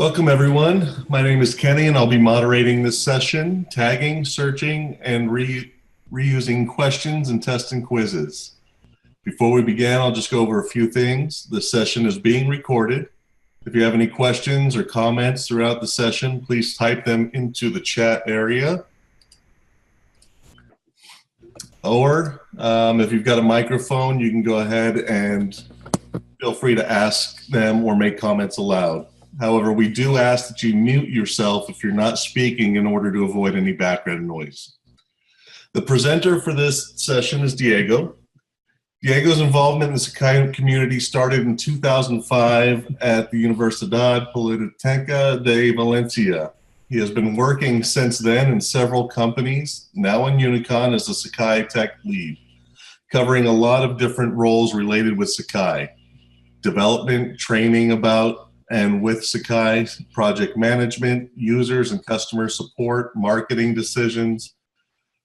Welcome, everyone. My name is Kenny, and I'll be moderating this session, tagging, searching, and reusing questions and testing quizzes. Before we begin, I'll just go over a few things. This session is being recorded. If you have any questions or comments throughout the session, please type them into the chat area. Or if you've got a microphone, you can go ahead and feel free to ask them or make comments aloud. However, we do ask that you mute yourself if you're not speaking in order to avoid any background noise. The presenter for this session is Diego. Diego's involvement in the Sakai community started in 2005 at the Universidad Politécnica de Valencia. He has been working since then in several companies, now in Unicon as a Sakai tech lead, covering a lot of different roles related with Sakai. Development, training about and with Sakai, project management, users and customer support, marketing decisions,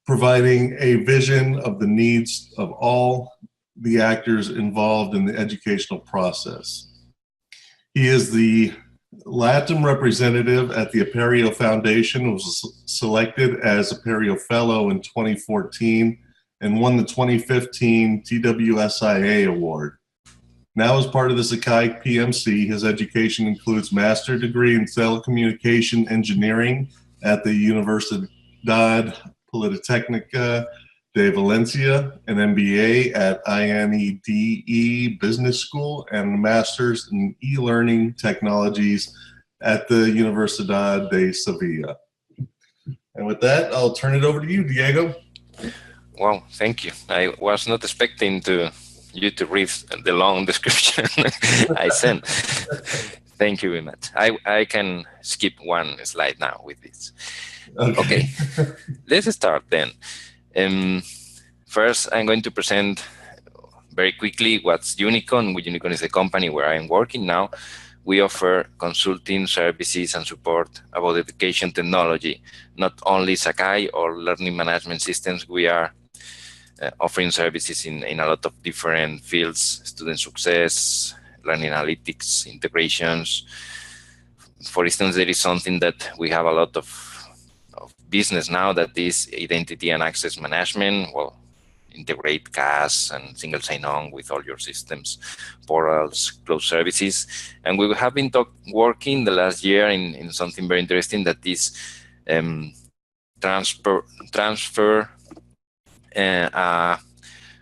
providing a vision of the needs of all the actors involved in the educational process. He is the Latin representative at the Apereo Foundation, was selected as Apereo Fellow in 2014 and won the 2015 TWSIA Award. Now, as part of the Sakai PMC, his education includes master's degree in telecommunication engineering at the Universidad Politécnica de Valencia, an MBA at INEDE Business School, and a master's in e-learning technologies at the Universidad de Sevilla. And with that, I'll turn it over to you, Diego. Wow, thank you. I was not expecting you to read the long description I sent. Thank you very much. I can skip one slide now with this. Okay. Let's start then. First, I'm going to present very quickly what's Unicon. Unicon is the company where I'm working now. We offer consulting services and support about education technology, not only Sakai or learning management systems. We are offering services in a lot of different fields: student success, learning analytics, integrations. For instance, there is something that we have a lot of business now, that is identity and access management. Well, integrate CAS and single sign-on with all your systems, portals, cloud services. And we have been working the last year in something very interesting, that is transfer a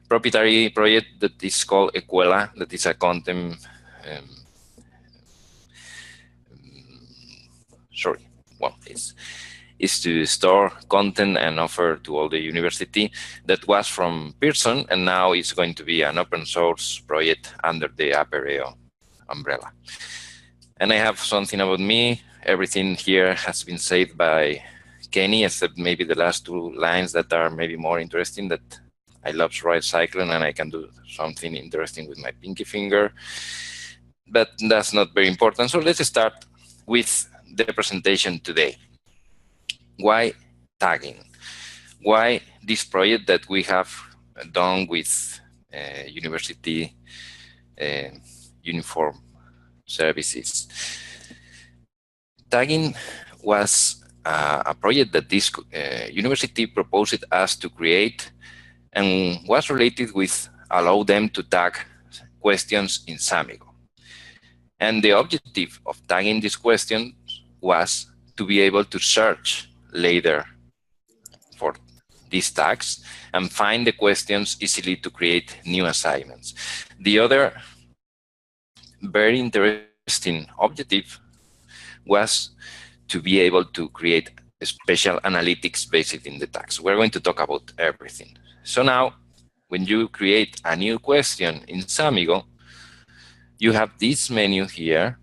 proprietary project that is called Escuela, that is a content, is to store content and offer to all the university. That was from Pearson, and now it's going to be an open source project under the Apereo umbrella. And I have something about me. Everything here has been said by Kenny, except maybe the last two lines that are maybe more interesting, that I love right cycling and I can do something interesting with my pinky finger. But that's not very important. So let's start with the presentation today. Why tagging? Why this project that we have done with university uniform services? Tagging was a project that this university proposed us to create, and was related with allow them to tag questions in Samigo. And the objective of tagging these questions was to be able to search later for these tags and find the questions easily to create new assignments. The other very interesting objective was to be able to create special analytics based in the tags. We're going to talk about everything. So now, when you create a new question in Samigo, you have this menu here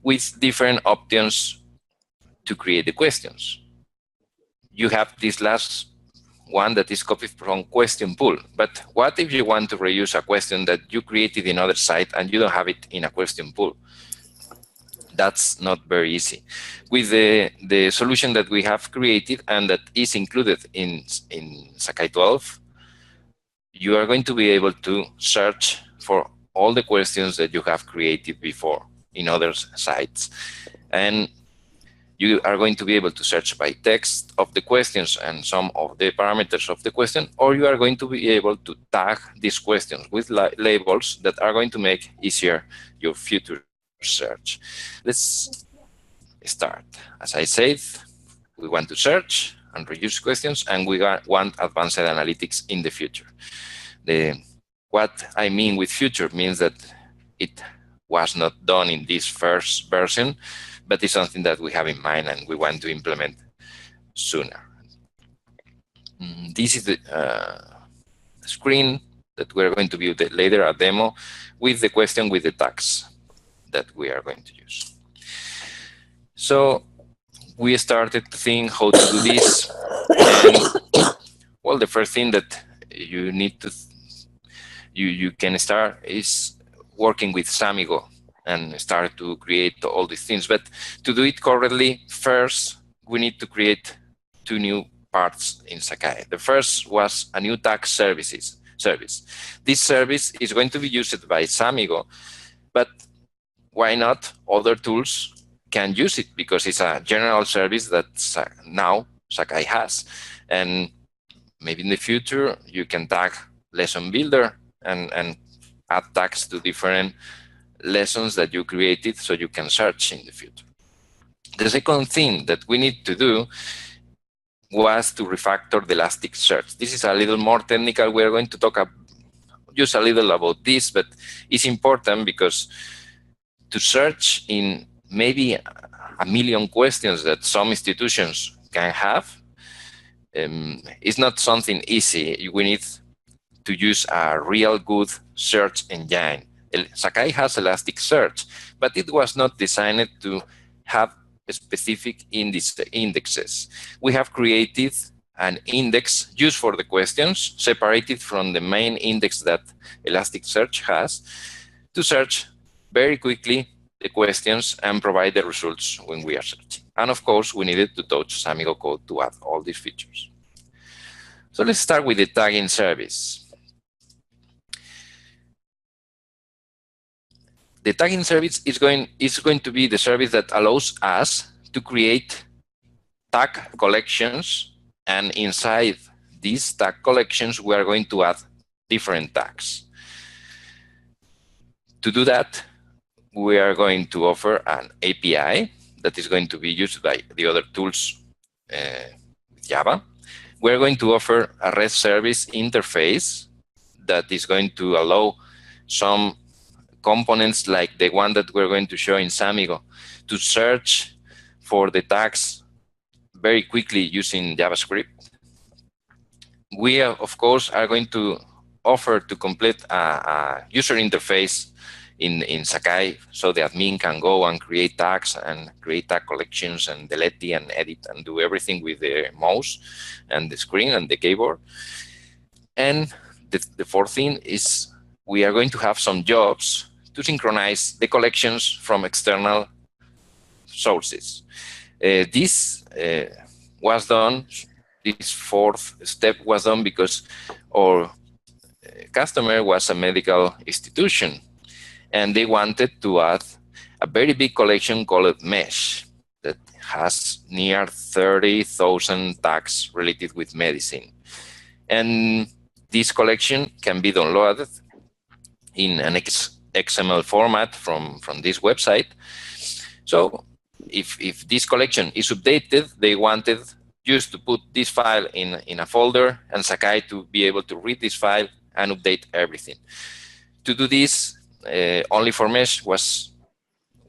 with different options to create the questions. You have this last one that is copied from question pool. But what if you want to reuse a question that you created in other site and you don't have it in a question pool? That's not very easy. With the solution that we have created and that is included in Sakai 12, you are going to be able to search for all the questions that you have created before in other sites. And you are going to be able to search by text of the questions and some of the parameters of the question, or you are going to be able to tag these questions with labels that are going to make easier your future search. Let's start. As I said, we want to search and reuse questions, and we want advanced analytics in the future. What I mean with future means that it was not done in this first version, but it's something that we have in mind and we want to implement sooner. This is the screen that we're going to view later, a demo with the question with the tags that we are going to use. So we started to think how to do this. And well, the first thing that you need to, you can start is working with Samigo and start to create all these things. But to do it correctly, first, we need to create two new parts in Sakai. The first was a new tag service. This service is going to be used by Samigo, but why not other tools can use it, because it's a general service that now Sakai has. And maybe in the future, you can tag lesson builder and add tags to different lessons that you created so you can search in the future. The second thing that we need to do was to refactor the Elasticsearch. This is a little more technical. We're going to talk just a little about this, but it's important because to search in maybe a million questions that some institutions can have is not something easy. We need to use a real good search engine. Sakai has Elasticsearch, but it was not designed to have specific indexes. We have created an index used for the questions, separated from the main index that Elasticsearch has, to search very quickly the questions and provide the results when we are searching. And of course, we needed to touch Samigo code to add all these features. So let's start with the tagging service. The tagging service is going to be the service that allows us to create tag collections, and inside these tag collections, we are going to add different tags. To do that, we are going to offer an API that is going to be used by the other tools with Java. We're going to offer a REST service interface that is going to allow some components like the one that we're going to show in Samigo to search for the tags very quickly using JavaScript. We, of course, are going to offer to complete a user interface in Sakai, so the admin can go and create tags and create tag collections and delete and edit and do everything with the mouse and the screen and the keyboard. And the fourth thing is we are going to have some jobs to synchronize the collections from external sources. This was done, this fourth step was done because our customer was a medical institution, and they wanted to add a very big collection called Mesh that has near 30,000 tags related with medicine. And this collection can be downloaded in an XML format from this website. So if this collection is updated, they wanted just to put this file in a folder and Sakai to be able to read this file and update everything. To do this, only for Mesh was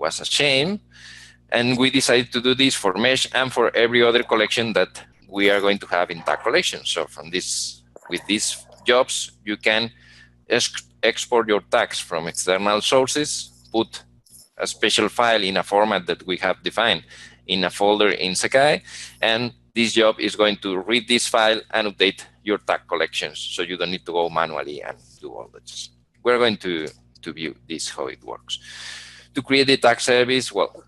a shame, and we decided to do this for Mesh and for every other collection that we are going to have in tag collection. So from this, with these jobs, you can export your tags from external sources, put a special file in a format that we have defined in a folder in Sakai, and this job is going to read this file and update your tag collections, so you don't need to go manually and do all this. We're going to view this, how it works. To create the tag service, well,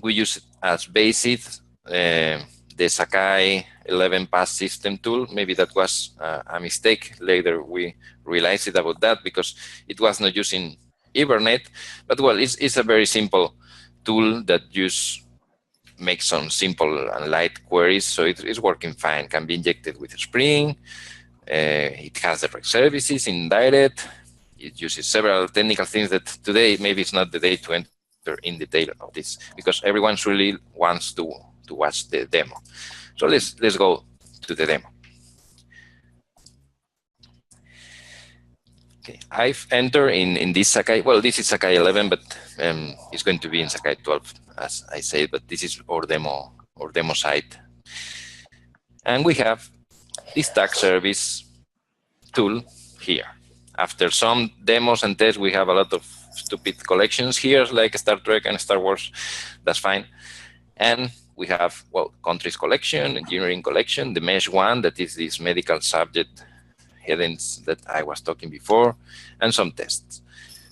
we use it as basis, the Sakai 11 pass system tool. Maybe that was a mistake. Later we realized it about that because it was not using Hibernate. But well, it's a very simple tool that just makes some simple and light queries, so it's working fine. Can be injected with Spring. It has direct services, indirect. It uses several technical things that today maybe it's not the day to enter in detail of this, because everyone really wants to watch the demo. So let's go to the demo. Okay, I've entered in this Sakai. Well, this is Sakai 11, but it's going to be in Sakai 12, as I said. But this is our demo site, and we have this tag service tool here. After some demos and tests, we have a lot of stupid collections here, like Star Trek and Star Wars. That's fine. And we have, well, countries collection, engineering collection, the mesh one, that is this medical subject headings that I was talking before, and some tests.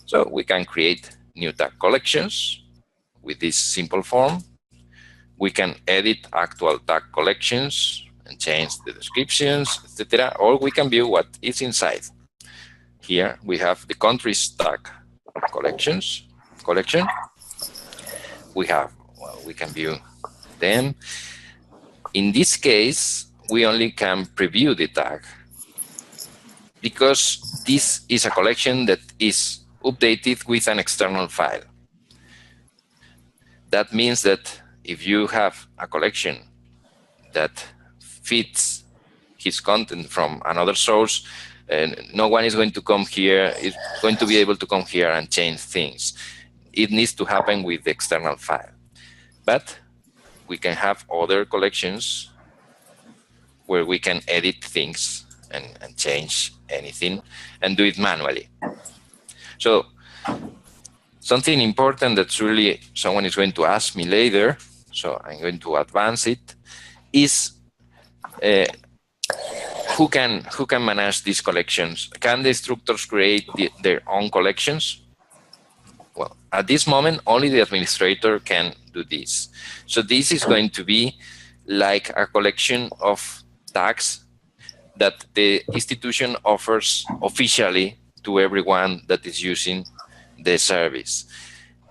So we can create new tag collections with this simple form. We can edit actual tag collections and change the descriptions, etc. Or we can view what is inside. Here we have the countries tag collection. We have, well, we can view them. In this case, we only can preview the tag because this is a collection that is updated with an external file. That means that if you have a collection that fits his content from another source, and no one is going to come here, is going to be able to come here and change things. It needs to happen with the external file. But we can have other collections where we can edit things and change anything and do it manually. So something important that's really someone is going to ask me later, so I'm going to advance it, is who can manage these collections? Can the instructors create their own collections? Well, at this moment, only the administrator can do this. So this is going to be like a collection of tags that the institution offers officially to everyone that is using the service.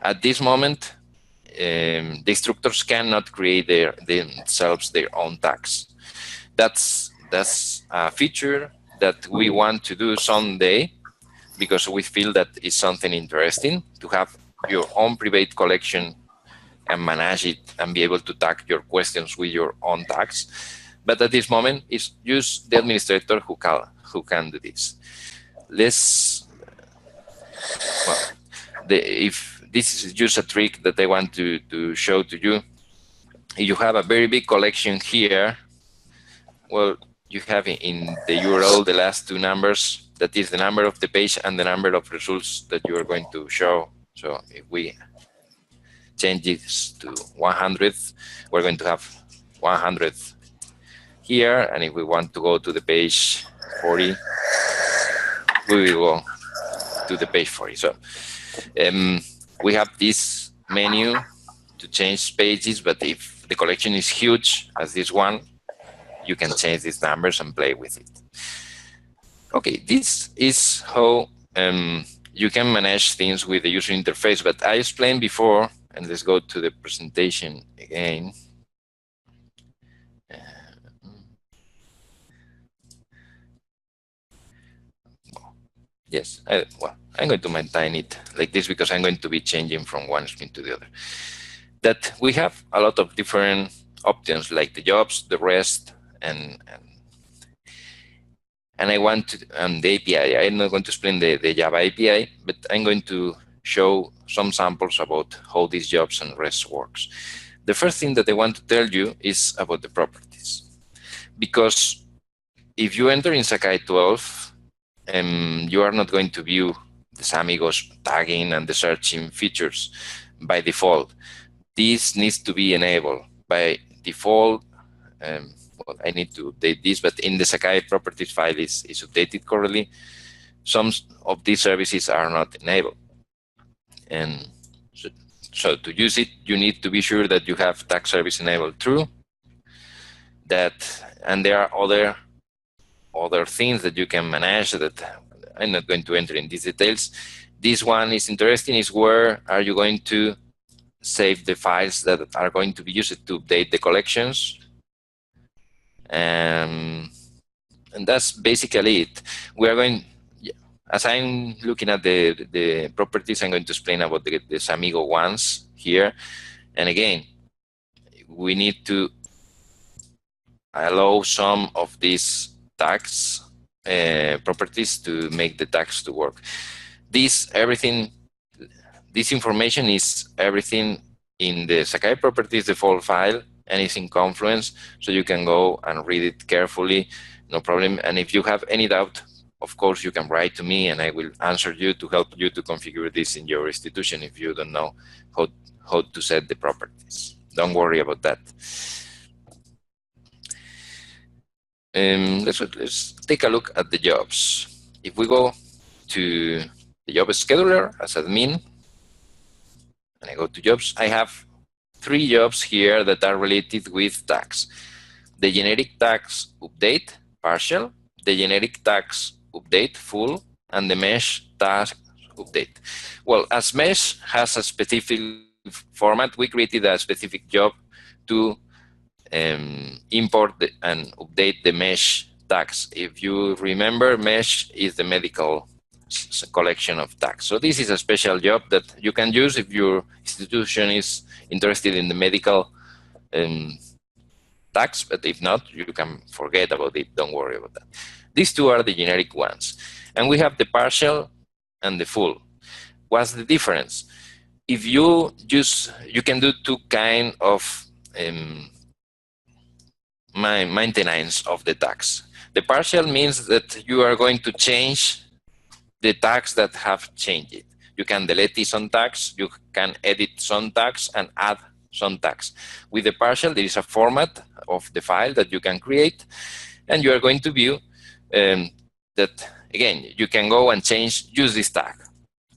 At this moment, the instructors cannot create themselves their own tags. That's a feature that we want to do someday, because we feel that it's something interesting to have your own private collection and manage it and be able to tag your questions with your own tags. But at this moment, it's just the administrator who can do this. If this is just a trick that I want to show to you, if you have a very big collection here, well, you have in the URL the last two numbers, that is the number of the page and the number of results that you are going to show. So if we change this to 100, we're going to have 100 here. And if we want to go to the page 40, we will go to the page 40. So we have this menu to change pages, but if the collection is huge, as this one, you can change these numbers and play with it. Okay, this is how you can manage things with the user interface, but I explained before, and let's go to the presentation again. Yes, well, I'm going to maintain it like this because I'm going to be changing from one screen to the other. That we have a lot of different options, like the jobs, the rest, and I want to, and the API. I'm not going to explain the Java API, but I'm going to show some samples about how these jobs and rest works. The first thing that I want to tell you is about the properties, because if you enter in Sakai 12, you are not going to view the Samigos tagging and the searching features by default. This needs to be enabled by default. Well, I need to update this, but in the Sakai properties file is updated correctly. Some of these services are not enabled. And so to use it, you need to be sure that you have tag service enabled true. And there are other things that you can manage that I'm not going to enter in these details. This one is interesting, is where are you going to save the files that are going to be used to update the collections. And that's basically it. We are going, as I'm looking at the properties, I'm going to explain about the Samigo ones here. And again, we need to allow some of these tags properties to make the tags to work. This information is everything in the Sakai properties default file, and it's in Confluence, so you can go and read it carefully, no problem. And if you have any doubt, of course, you can write to me and I will answer you to help you to configure this in your institution if you don't know how to set the properties. Don't worry about that. Let's take a look at the jobs. If we go to the job scheduler as admin, and I go to jobs, I have 3 jobs here that are related with tags. The generic tags update partial, the generic tags update full, and the mesh tags update. Well, as mesh has a specific format, we created a specific job to import and update the mesh tags. If you remember, mesh is the medical collection of tags. So this is a special job that you can use if your institution is interested in the medical tags, but if not, you can forget about it. Don't worry about that. These 2 are the generic ones. And we have the partial and the full. What's the difference? If you can do 2 kind of maintenance of the tags. The partial means that you are going to change the tags that have changed. You can delete some tags, you can edit some tags and add some tags. With the partial, there is a format of the file that you can create, and you are going to view that, again, you can go and use this tag.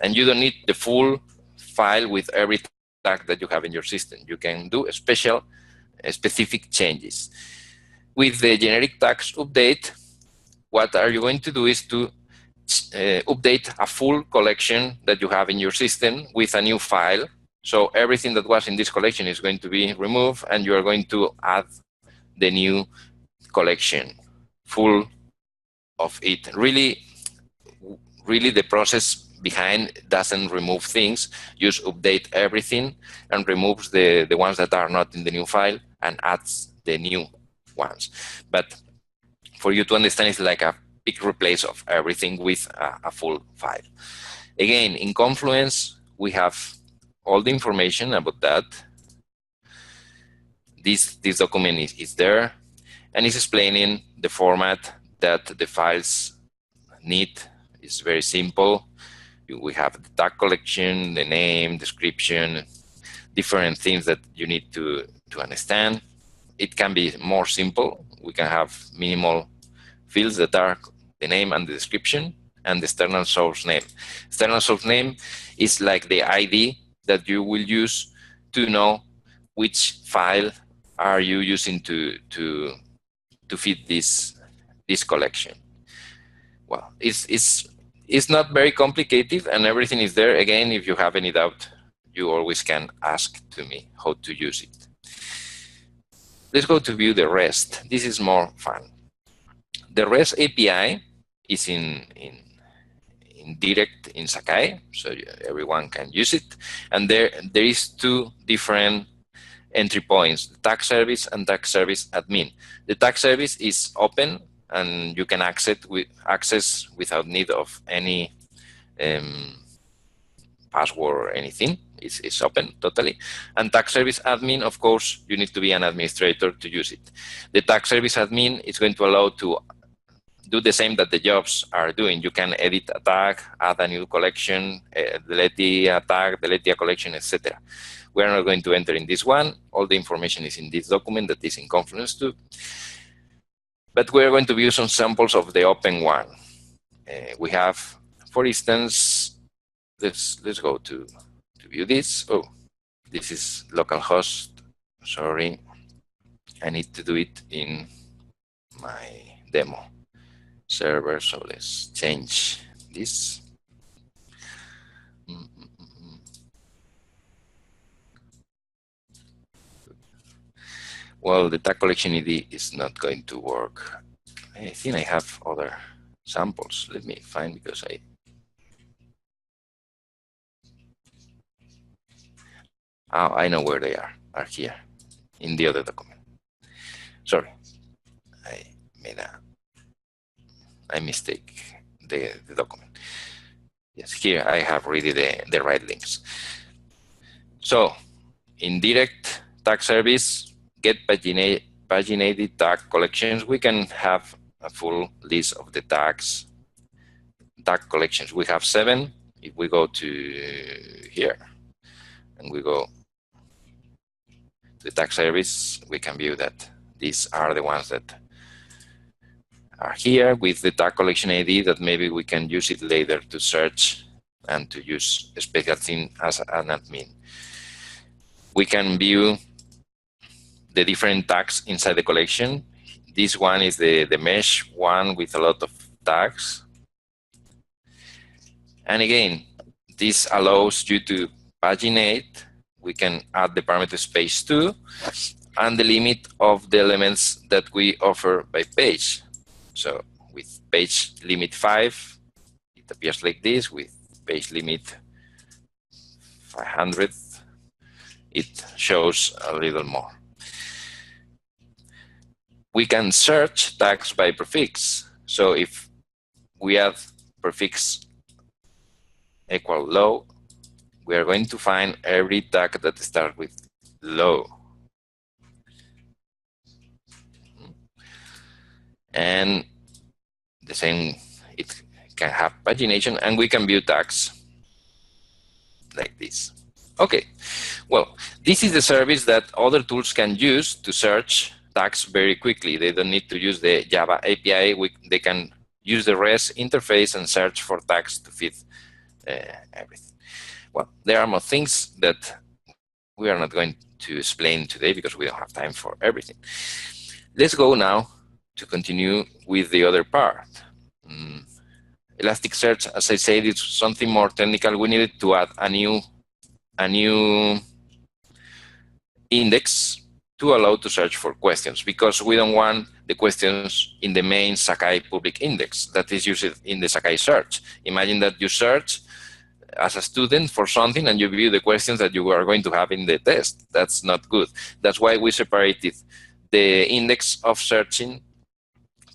And you don't need the full file with every tag that you have in your system. You can do specific changes. With the generic tags update, what are you going to do is to update a full collection that you have in your system with a new file. So everything that was in this collection is going to be removed, and you are going to add the new collection full of it. Really, the process behind doesn't remove things, just update everything and removes the ones that are not in the new file and adds the new ones. But for you to understand, it's like a big replace of everything with a full file. Again, in Confluence, we have all the information about that. This document is there, and it's explaining the format that the files need. It's very simple. We have the tag collection, the name, description, different things that you need to understand. It can be more simple. We can have minimal fields that are the name and the description and the external source name. External source name is like the ID that you will use to know which file are you using to feed this collection. Well, it's not very complicated, and everything is there. Again, if you have any doubt, you always can ask to me how to use it. Let's go to view the REST. This is more fun. The REST API is in direct in Sakai, so everyone can use it. And there is 2 different entry points, the tag service and tag service admin. The tag service is open, and you can access without need of any password or anything. It's open totally. And tag service admin, of course, you need to be an administrator to use it. The tag service admin is going to allow to do the same that the jobs are doing. You can edit a tag, add a new collection, delete a tag, delete a collection, etc. We are not going to enter in this one. All the information is in this document that is in Confluence too. But we're going to view some samples of the open one. We have, for instance, let's go to view this. Oh, this is localhost. Sorry, I need to do it in my demo server. So let's change this. Well, the tag collection ID is not going to work. I think I have other samples. Let me find, because I know where they are here in the other document. Sorry, I mistake the document. Yes, here I have really the right links. So in direct tag service, get paginated tag collections, we can have a full list of the tag collections. We have 7. If we go to here and we go to the tag service, we can view that these are the ones that are here with the tag collection ID, that maybe we can use it later to search and to use a special thing as an admin. We can view the different tags inside the collection. This one is the mesh one with a lot of tags. And again, this allows you to paginate. We can add the parameter space 2 and the limit of the elements that we offer by page. So with page limit 5, it appears like this. With page limit 500, it shows a little more. We can search tags by prefix. So if we add prefix equal low, we are going to find every tag that starts with low. And the same, it can have pagination, and we can view tags like this. Okay, well, this is the service that other tools can use to search tags very quickly. They don't need to use the Java API. They can use the REST interface and search for tags to fit everything. Well, there are more things that we are not going to explain today because we don't have time for everything. Let's go now to continue with the other part. Elasticsearch, as I said, it's something more technical. We needed to add a new index to allow to search for questions, because we don't want the questions in the main Sakai public index that is used in the Sakai search. Imagine that you search as a student for something and you view the questions that you are going to have in the test. That's not good. That's why we separated the index of searching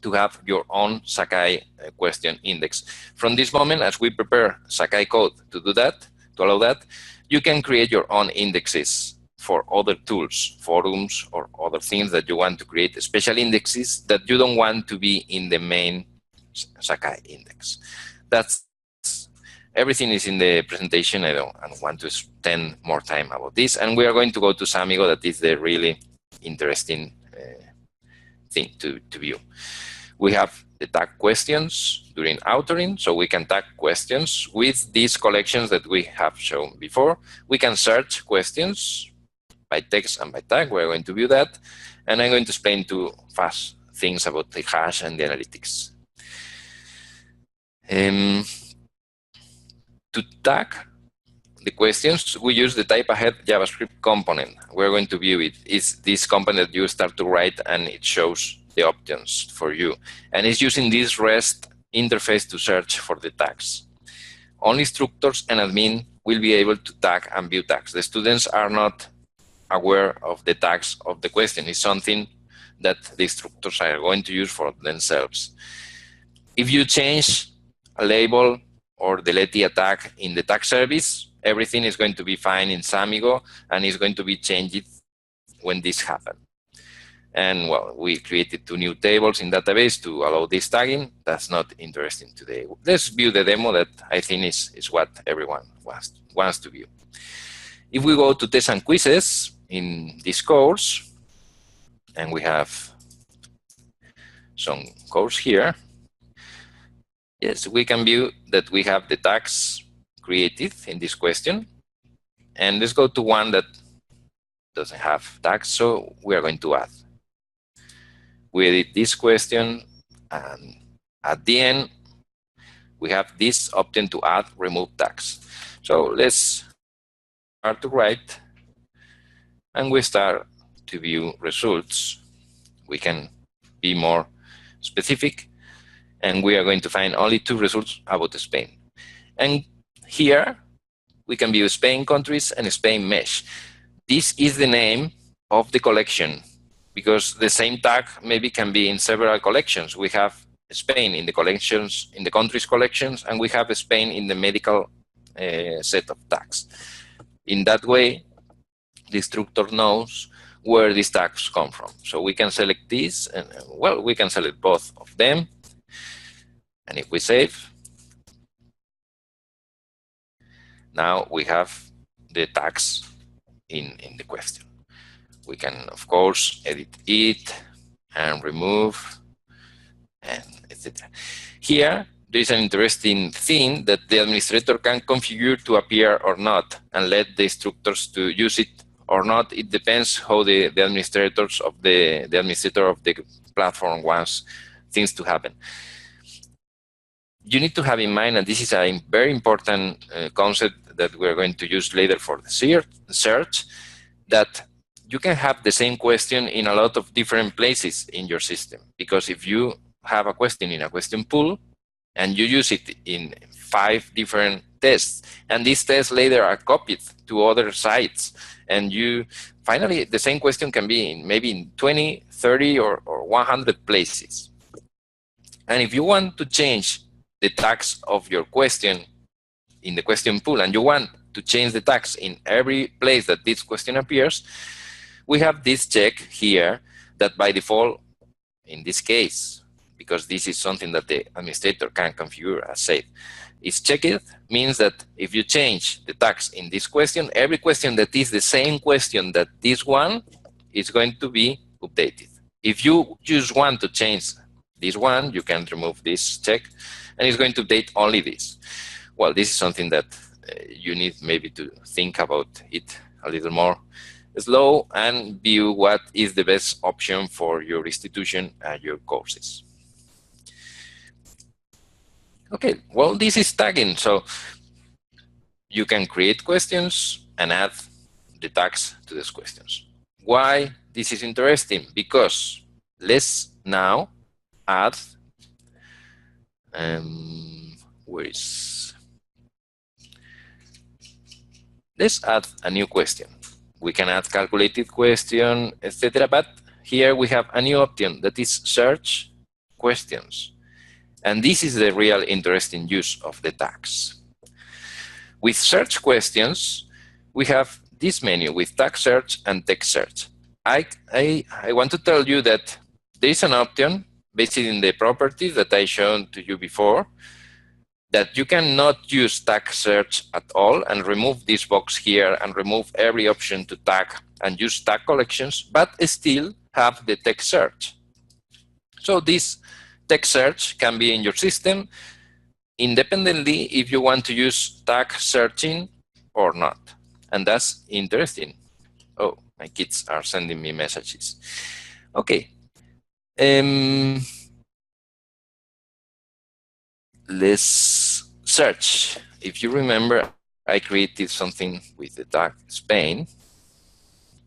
to have your own Sakai question index. From this moment, as we prepare Sakai code to do that, to allow that, you can create your own indexes for other tools, forums, or other things that you want to create, special indexes that you don't want to be in the main Sakai index. That's everything is in the presentation. I don't want to spend more time about this. And we are going to go to Samigo. That is the really interesting thing to view. We have the tag questions during authoring, so we can tag questions with these collections that we have shown before. We can search questions by text and by tag. We're going to view that. And I'm going to explain 2 fast things about the hash and the analytics. To tag the questions, we use the type ahead JavaScript component. We're going to view it. It's this component that you start to write and it shows the options for you. And it's using this REST interface to search for the tags. Only instructors and admin will be able to tag and view tags. The students are not aware of the tags of the question. It's something that the instructors are going to use for themselves. If you change a label or delete a tag in the tag service, everything is going to be fine in Samigo and is going to be changed when this happens. And well, we created 2 new tables in database to allow this tagging. That's not interesting today. Let's view the demo that I think is what everyone wants to view. If we go to tests and quizzes in this course, and we have some course here, yes, we can view that we have the tags created in this question. And let's go to one that doesn't have tags, so we are going to add. We edit this question, and at the end, we have this option to add remove tags. So let's start to write, and we start to view results, we can be more specific, and we are going to find only 2 results about Spain. And here we can view Spain countries and Spain mesh. This is the name of the collection, because the same tag maybe can be in several collections. We have Spain in the collections, in the countries collections, and we have Spain in the medical set of tags. In that way, the instructor knows where these tags come from. So we can select this, and well, we can select both of them. And if we save, now we have the tags in the question. We can, of course, edit it and remove, and etc. Here, there is an interesting thing that the administrator can configure to appear or not, and let the instructors to use it or not. It depends how the administrator of the platform wants things to happen. You need to have in mind, and this is a very important concept that we're going to use later for the search, that you can have the same question in a lot of different places in your system. Because if you have a question in a question pool and you use it in 5 different tests, and these tests later are copied to other sites, and you finally the same question can be in maybe in 20, 30 or 100 places. And if you want to change the tags of your question in the question pool, and you want to change the tags in every place that this question appears, we have this check here that by default, in this case, because this is something that the administrator can configure as safe, is checked, means that if you change the tags in this question, every question that is the same question that this one is going to be updated. If you just want to change this one, you can remove this check, and it's going to update only this. Well, this is something that you need maybe to think about it a little more slow and view what is the best option for your institution and your courses. Okay, well, this is tagging. So you can create questions and add the tags to these questions. Why this is interesting? Because let's now add, let's add a new question. We can add calculated question, etc. But here we have a new option that is search questions. And this is the real interesting use of the tags. With search questions, we have this menu with tag search and text search. I want to tell you that there is an option based in the properties that I showed to you before, that you cannot use tag search at all and remove this box here and remove every option to tag and use tag collections, but still have the text search. So this text search can be in your system independently if you want to use tag searching or not. And that's interesting. Oh, my kids are sending me messages. Okay. Let's search. If you remember, I created something with the tag Spain,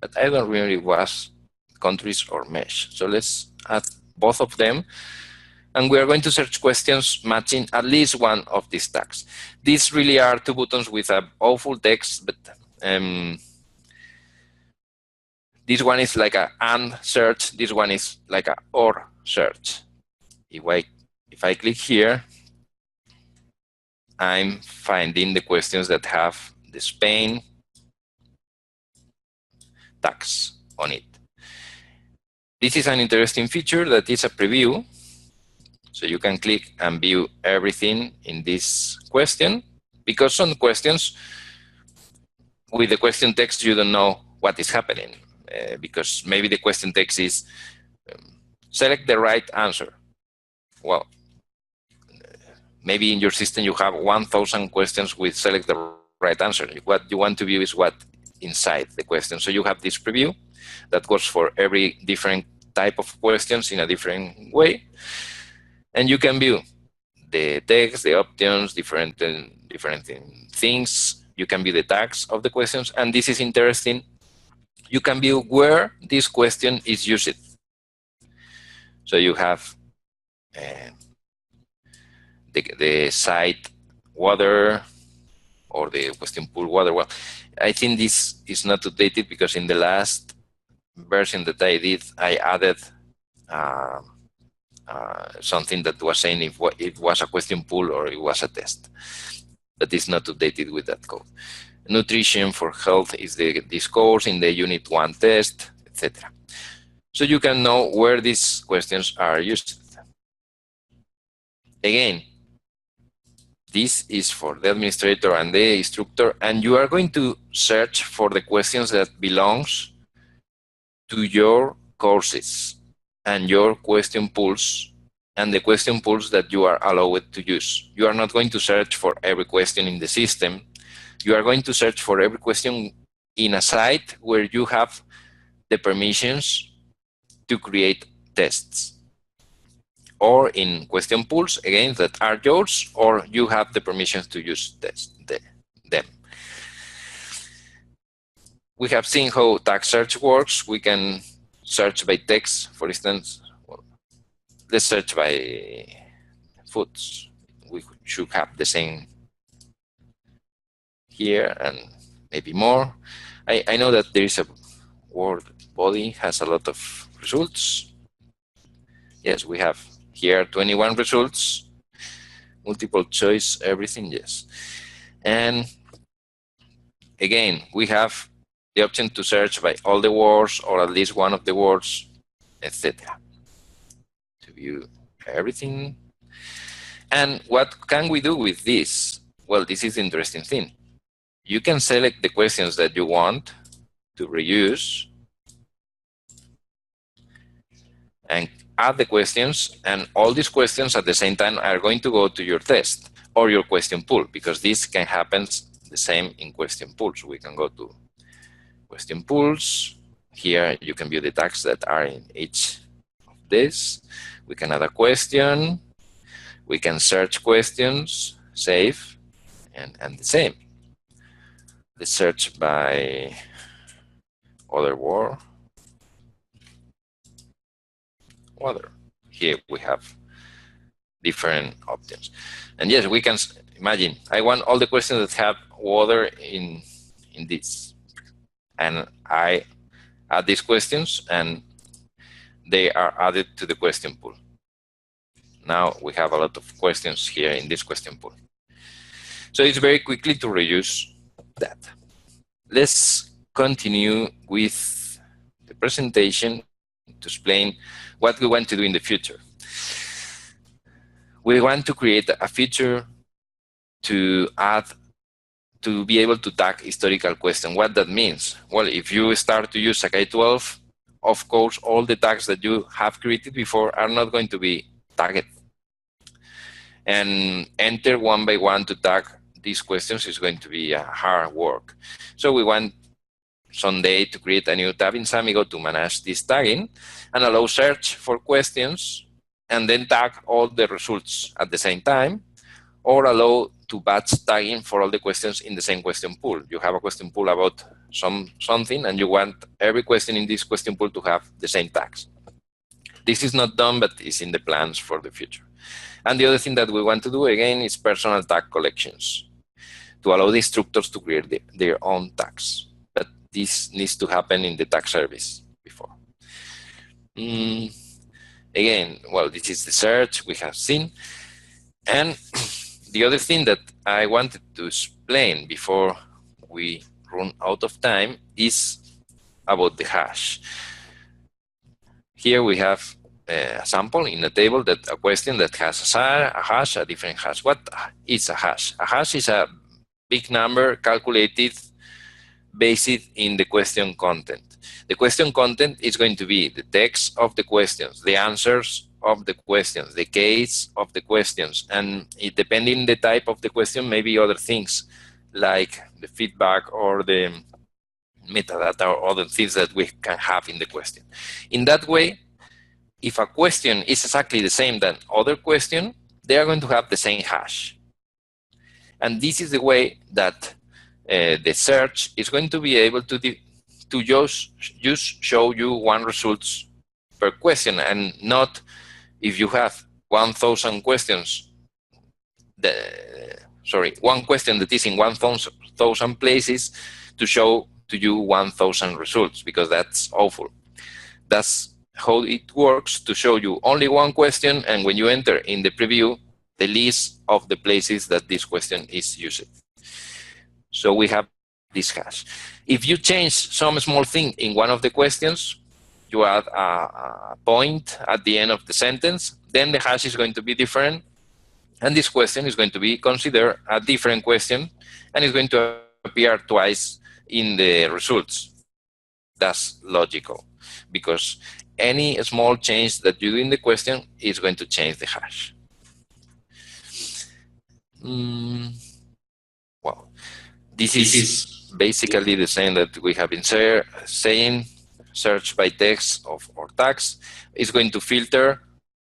but I don't remember if it was countries or mesh. So let's add both of them. And we are going to search questions matching at least one of these tags. These really are 2 buttons with a awful text, but this one is like a and search. This one is like a or search. If I click here, I'm finding the questions that have the Spain tags on it. This is an interesting feature that is a preview. So you can click and view everything in this question, because some questions with the question text, you don't know what is happening, because maybe the question text is select the right answer. Well, maybe in your system you have 1,000 questions with select the right answer. What you want to view is what inside the question. So you have this preview that goes for every different type of questions in a different way. And you can view the text, the options, different things. You can view the tags of the questions. And this is interesting you can view where this question is used. So you have the site water or the question pool water. Well, I think this is not updated because in the last version that I did, I added something that was saying if it was a question pool or it was a test. But it's not updated with that code. Nutrition for health is this course in the Unit 1 test, etc. So you can know where these questions are used. Again, this is for the administrator and the instructor, and you are going to search for the questions that belongs to your courses and your question pools and the question pools that you are allowed to use. You are not going to search for every question in the system. You are going to search for every question in a site where you have the permissions to create tests, or in question pools, again, that are yours, or you have the permissions to use them. We have seen how tag search works. We can search by text, for instance. Well, let's search by foods. We should have the same here and maybe more. I know that there is a word body has a lot of results. Yes, we have here 21 results, multiple choice, everything, yes. And again, we have the option to search by all the words or at least one of the words, etc. To view everything. And what can we do with this? Well, this is the interesting thing. You can select the questions that you want to reuse and add the questions, and all these questions at the same time are going to go to your test or your question pool, because this can happen the same in question pools. We can go to question pools. Here you can view the tags that are in each of this. We can add a question. We can search questions, save, and the same. Let's search by other word. Water. Here we have different options. And yes, we can imagine, I want all the questions that have water in this. And I add these questions and they are added to the question pool. Now we have a lot of questions here in this question pool. So it's very quickly to reuse that. Let's continue with the presentation to explain what we want to do in the future. We want to create a feature to be able to tag historical questions. What that means? Well, if you start to use Sakai 12, of course, all the tags that you have created before are not going to be tagged. And enter one by one to tag these questions is going to be hard work. So we want someday to create a new tab in Samigo to manage this tagging and allow search for questions and then tag all the results at the same time, or allow to batch tagging for all the questions in the same question pool. You have a question pool about something and you want every question in this question pool to have the same tags. This is not done, but it's in the plans for the future. And the other thing that we want to do again is personal tag collections to allow the instructors to create their own tags. But this needs to happen in the tag service before. Again, well, this is the search we have seen. And the other thing that I wanted to explain before we run out of time is about the hash. Here we have a sample in a table that a question that has a hash, a different hash. What is a hash? A hash is a big number calculated based in the question content. The question content is going to be the text of the questions, the answers of the questions, the case of the questions, and depending the type of the question, maybe other things like the feedback or the metadata or other things that we can have in the question. In that way, if a question is exactly the same than other question, they are going to have the same hash. And this is the way that the search is going to be able to to just show you one results per question, and not if you have 1,000 questions, one question that is in 1,000 places to show to you 1,000 results, because that's awful. That's how it works, to show you only one question, and when you enter in the preview, the list of the places that this question is used. So we have this hash. If you change some small thing in one of the questions, you add a point at the end of the sentence, then the hash is going to be different, and this question is going to be considered a different question, and it's going to appear twice in the results. That's logical, because any small change that you do in the question is going to change the hash. Well, this is basically the same that we have been saying. Search by text or tags is going to filter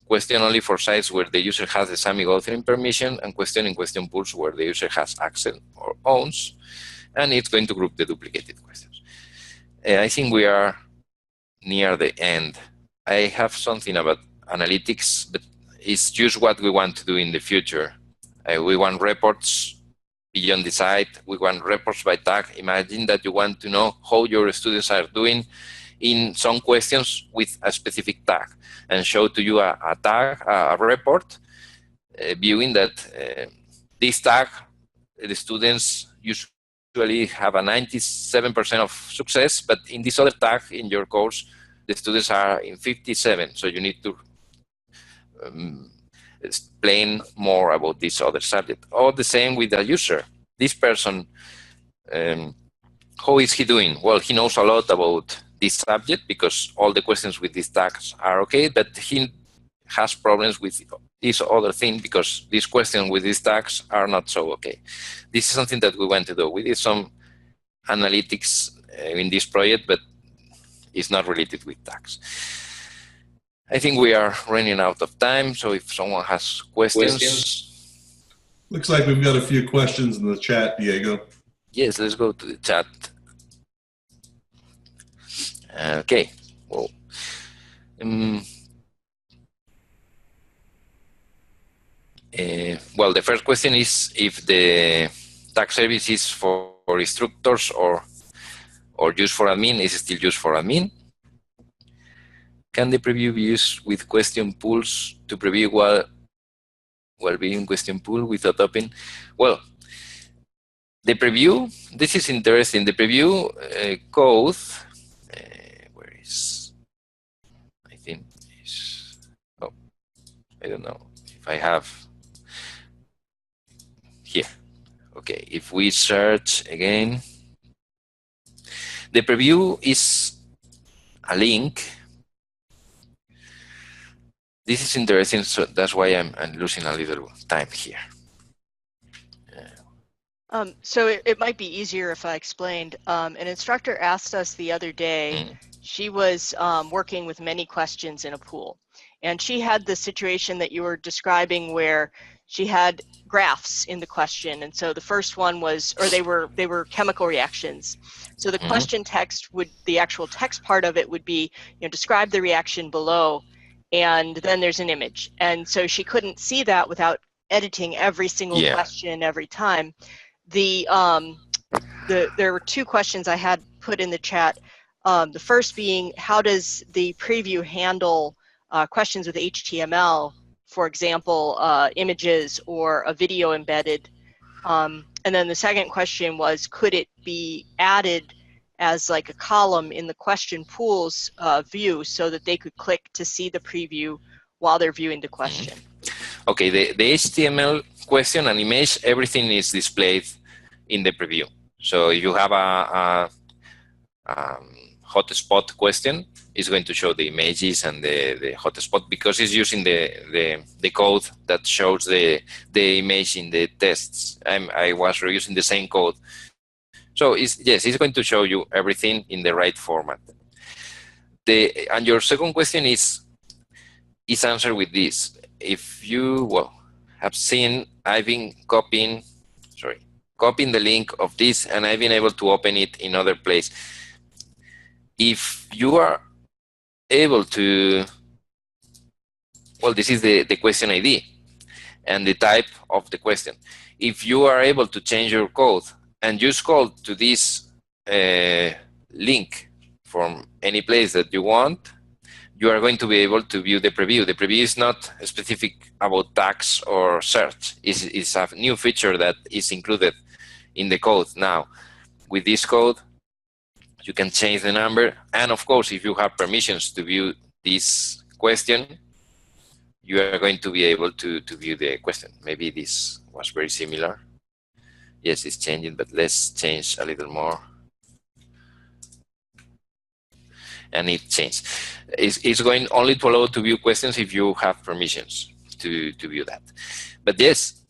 question only for sites where the user has the SAMIG authoring permission, and question in question pools where the user has access or owns, and it's going to group the duplicated questions. I think we are near the end. I have something about analytics, but it's just what we want to do in the future. We want reports beyond the site. We want reports by tag. Imagine that you want to know how your students are doing in some questions with a specific tag, and show to you a tag, a report, viewing that this tag, the students usually have a 97% of success, but in this other tag in your course, the students are in 57. So you need to explain more about this other subject. Or the same with the user. This person, how is he doing? Well, he knows a lot about this subject because all the questions with these tags are okay, but he has problems with this other thing because these questions with these tags are not so okay. This is something that we want to do. We did some analytics in this project, but it's not related with tags. I think we are running out of time, so if someone has questions. Looks like we've got a few questions in the chat, Diego. Yes, let's go to the chat. Okay, well, well, the first question is if the tag service is for instructors or used for admin. Is it still used for admin? Can the preview be used with question pools to preview while being question pool without open? Well, the preview, this is interesting. The preview code, where is, I think is, oh, I don't know if I have here. Okay, if we search again, the preview is a link. This is interesting, so that's why I'm losing a little time here. So it might be easier if I explained. An instructor asked us the other day, she was working with many questions in a pool. And she had the situation that you were describing where she had graphs in the question. And so the first one was, or they were chemical reactions. So the question text would, the actual text part of it would be, you know, describe the reaction below, and then there's an image. And so she couldn't see that without editing every single question every time. There were two questions I had put in the chat. The first being, how does the preview handle questions with HTML, for example, images or a video embedded? And then the second question was, could it be added as like a column in the question pools view so that they could click to see the preview while they're viewing the question? Okay, the HTML question and image, everything is displayed in the preview. So if you have a hotspot question, it's going to show the images and the hotspot because it's using the code that shows the image in the tests. I was reusing the same code. So it's going to show you everything in the right format. And your second question is answered with this. If you have seen, I've been copying the link of this, and I've been able to open it in other place. if you are able to, well, this is the question ID and the type of the question. If you are able to change your code and you scroll to this link from any place that you want, you are going to be able to view the preview. The preview is not specific about tags or search. It's a new feature that is included in the code now. With this code, you can change the number. And of course, if you have permissions to view this question, you are going to be able to view the question. Maybe this was very similar. Yes, it's changing, but let's change a little more. And it changed. It's going only to allow to view questions if you have permissions to view that. But yes,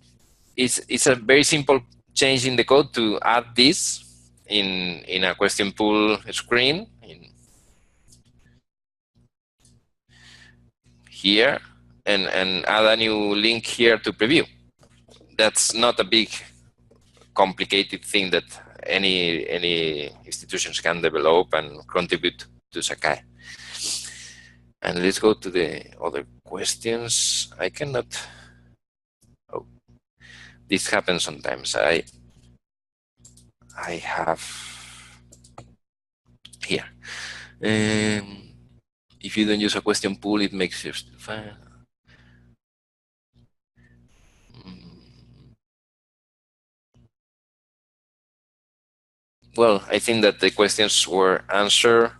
it's a very simple change in the code to add this in a question pool screen here and add a new link here to preview. That's not a big complicated thing that any institutions can develop and contribute to Sakai. And let's go to the other questions. I cannot. Oh, this happens sometimes. I have here. If you don't use a question pool, it makes you fine. Well, I think that the questions were answered.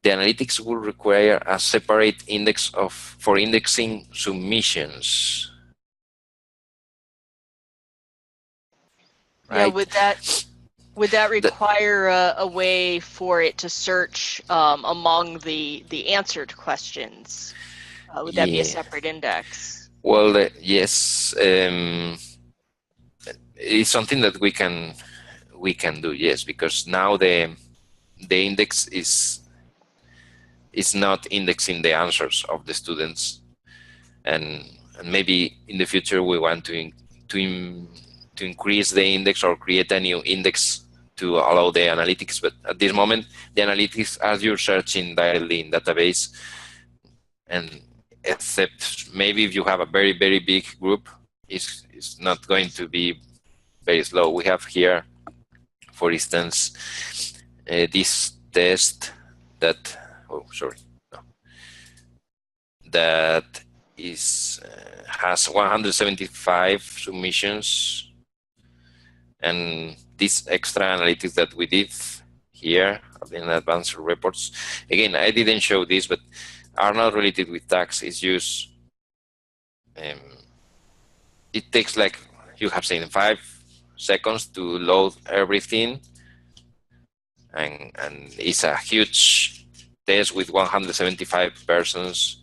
The analytics will require a separate index for indexing submissions. Yeah, Right? would that require a way for it to search among the answered questions? Would that be a separate index? Well, yes. It's something that we can do, yes, because now the index is not indexing the answers of the students, and maybe in the future we want to increase the index or create a new index to allow the analytics. But at this moment, the analytics, as you're searching directly in database, and except maybe if you have a very, very big group, it's not going to be very slow. We have here, for instance, this test that, that is has 175 submissions, and this extra analytics that we did here in advanced reports. Again, I didn't show this, but are not related with tags. It's used. It takes, like you have seen, 5 seconds to load everything, and it's a huge test with 175 persons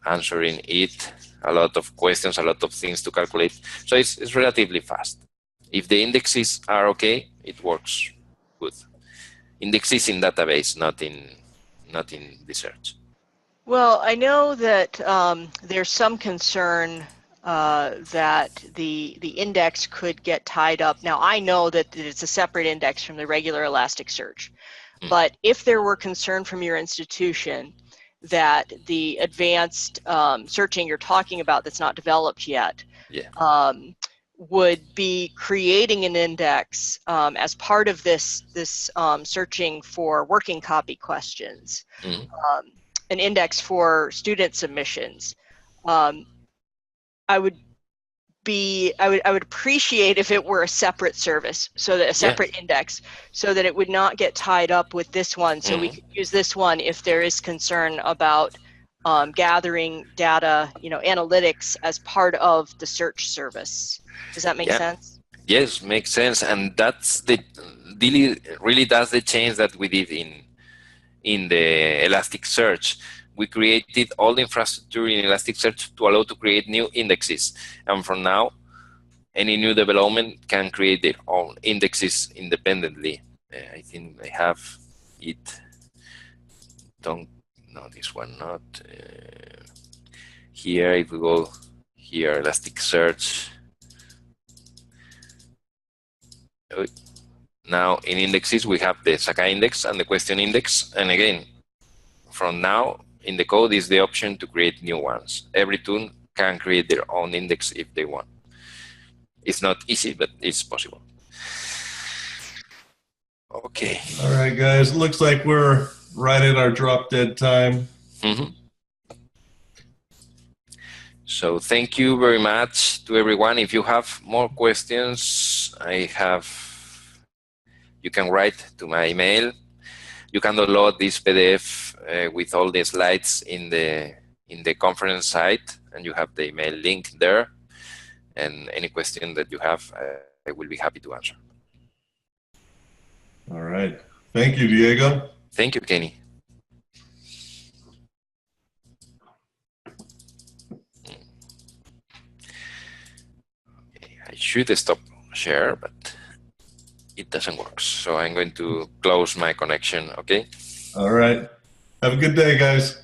answering it, a lot of questions, a lot of things to calculate. So it's relatively fast. If the indexes are okay, it works good. Indexes in database, not in the search. Well, I know that there's some concern that the index could get tied up. Now, I know that it's a separate index from the regular Elasticsearch, but if there were concern from your institution that the advanced searching you're talking about that's not developed yet would be creating an index as part of this searching for working copy questions, an index for student submissions, I would appreciate if it were a separate service, so that a separate index, so that it would not get tied up with this one. So we could use this one if there is concern about gathering data, analytics as part of the search service. Does that make sense? Yes, makes sense, and that's really that's the change that we did in the Elasticsearch. We created all the infrastructure in Elasticsearch to allow to create new indexes. And from now, any new development can create their own indexes independently. I think I have it. This one not. Here, if we go here, Elasticsearch. Now in indexes, we have the Sakai index and the question index. And again, from now in the code is the option to create new ones. Every tool can create their own index if they want. It's not easy, but it's possible. Okay. All right, guys. Looks like we're right at our drop dead time. Mm-hmm. So thank you very much to everyone. If you have more questions, you can write to my email. You can download this PDF with all the slides in the conference site, and you have the email link there. And any question that you have, I will be happy to answer. All right. Thank you, Diego. Thank you, Kenny. I should stop share, but it doesn't work. So I'm going to close my connection, okay? All right. Have a good day, guys.